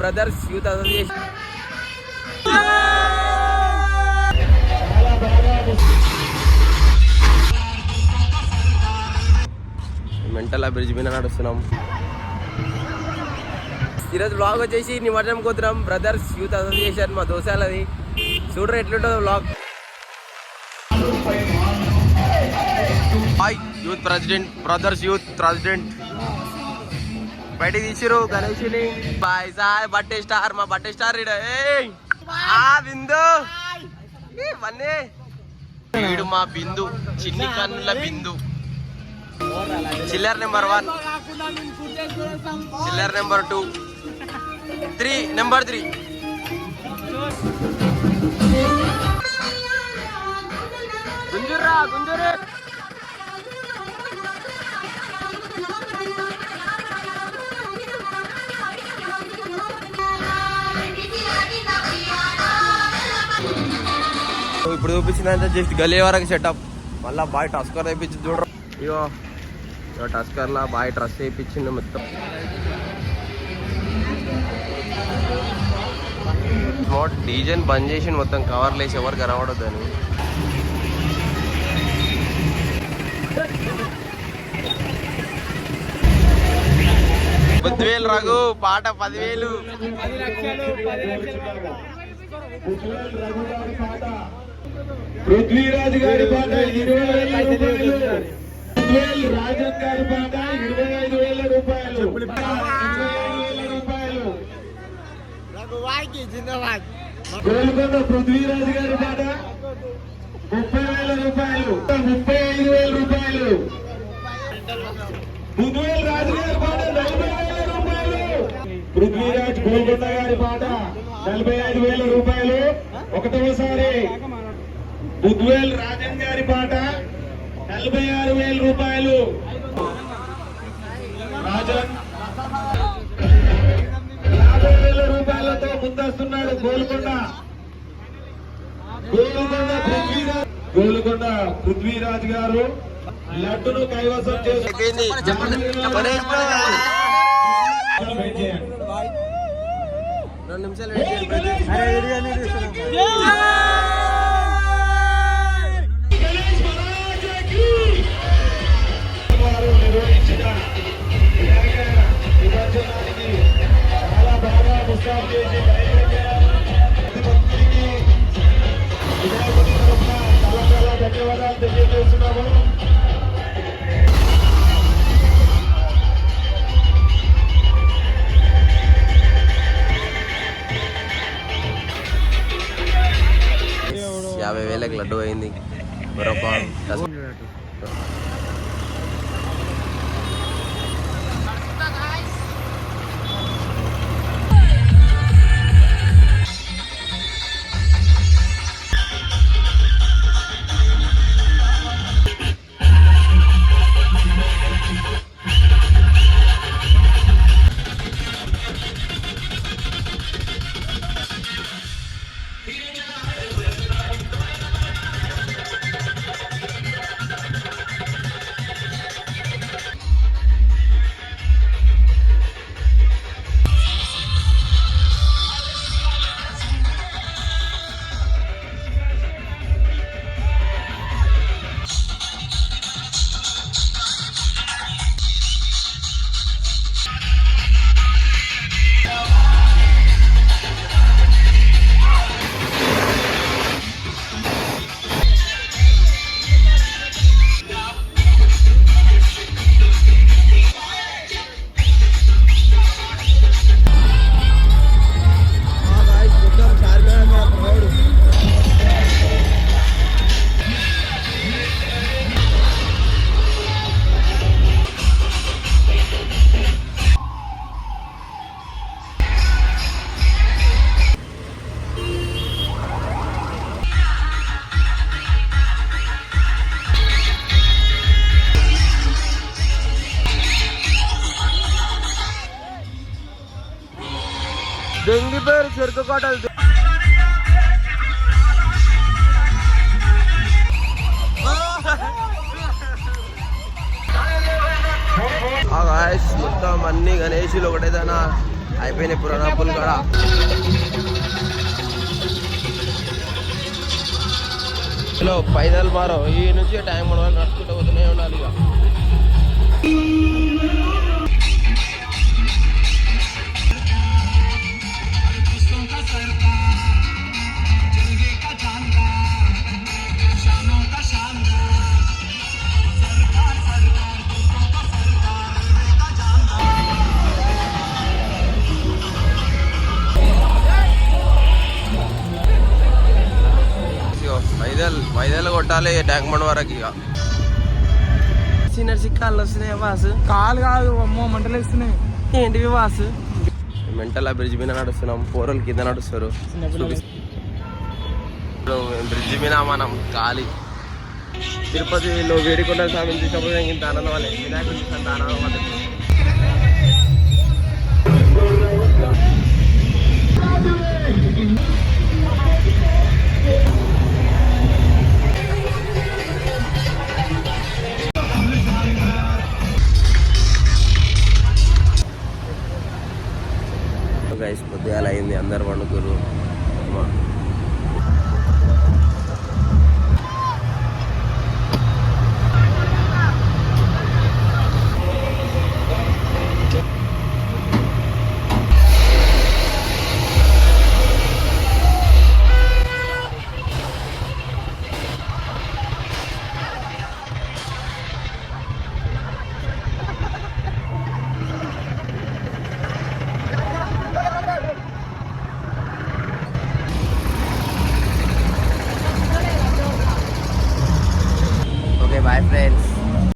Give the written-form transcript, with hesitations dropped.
Brothers youth association mental bridge మీద నడుస్తున్నాం. ఈరోజు blog వచ్చేసి నిమజ్జనం కోతున్నాం. బ్రదర్స్ యూత్ అసోసియేషన్ మా దోశాలది. చూడరు ఎట్లుంటుందో blog. Hi youth president, brothers youth president బయటికి తీసిరు గణేష్ని. బాయ్ సార్ బర్త్డే స్టార్, మా బర్త్డే స్టార్ బిందు వీడు మా బిందు, చిన్ని కన్నుల బిందు. చిల్లర్ నెంబర్ 1, చిల్లర్ నెంబర్ 2, 3 నెంబర్ 3. గుంజుర్రా గుంజురే. ఇప్పుడు చూపించిందంటే జస్ట్ గలే వరకు సెటప్. మళ్ళీ బాయ్ టస్కర్ వేయించింది చూడరు. ఇగో టస్కర్లా బాయ్ డ్రెస్ వేయించింది మొత్తం. డీజేని బంద్ చేసి మొత్తం కవర్లు వేసి ఎవరు కనబడద్దు అని. $10,000 రఘు పాట 10,000. పృథ్వీరాజ్ గారి పాట 20,000 రూపాయలు. రాజన్ గారి పాట 25,000 రూపాయలు. 25,000 రూపాయలు. గోల్కొండ పృథ్వీరాజ్ గారి పాట 30,000 రూపాయలు. 35,000 రూపాయలు. బుద్వేల్ రాజు గారి పాట 40,000 రూపాయలు. పృథ్వీరాజ్ గోల్కొండ గారి పాట 45,000 రూపాయలు. ఒకటోసారి బుద్వేల్ రాజన్ గారి పాట 46,000 రూపాయలు. రాజన్ 50,000 రూపాయలతో ముందస్తున్నాడు గోల్కొండ. గోల్కొండ పృథ్వీరాజ్ గారు లడ్డును కైవసం చేసి 2 నిమిషాలు నిర్వహించిన నిమజ్జనానికి చాలా బాగా ముస్తాబు చేసి వినాయకుడి తరఫున చాలా చాలా ధన్యవాదాలు తెలియజేస్తున్నాము. $50,000 లడ్డు అయింది. దెంగి పేరు చెరుకు కోటలు. మొత్తం అన్ని గణేషులు ఒకటేదైనా అయిపోయినాయి పురాణాపులు కూడా. హలో పైదల్ మారో ఈ నుంచి టైం ఉండాలి, నడుచుకుంటూ పోతూనే ఉండాలి ఇక. వైదల్ కొట్టాలి ట్యాంక్ బండ్ వరకు ఇక. సినర్సి కాళ్ళు వస్తున్నాయి వాసు. కాలు కాదు అమ్మో మంటలు వేస్తున్నాయి. ఏంటివి వాసు? మెంటల్ బ్రిడ్జ్ మీద నడుస్తున్నాం, పోరలు కింద నడుస్తారు. బ్రిడ్జ్ మీద మనం ఖాళీ. తిరుపతిలో వేడికొండ స్వామిని చూసినప్పుడు ఇంత ఆనందం వాళ్ళే, వినాయకుడు చూసినంత ఆనందం వాళ్ళే. గైస్ పొద్దుగాల అయింది, అందరు పండుకోరు.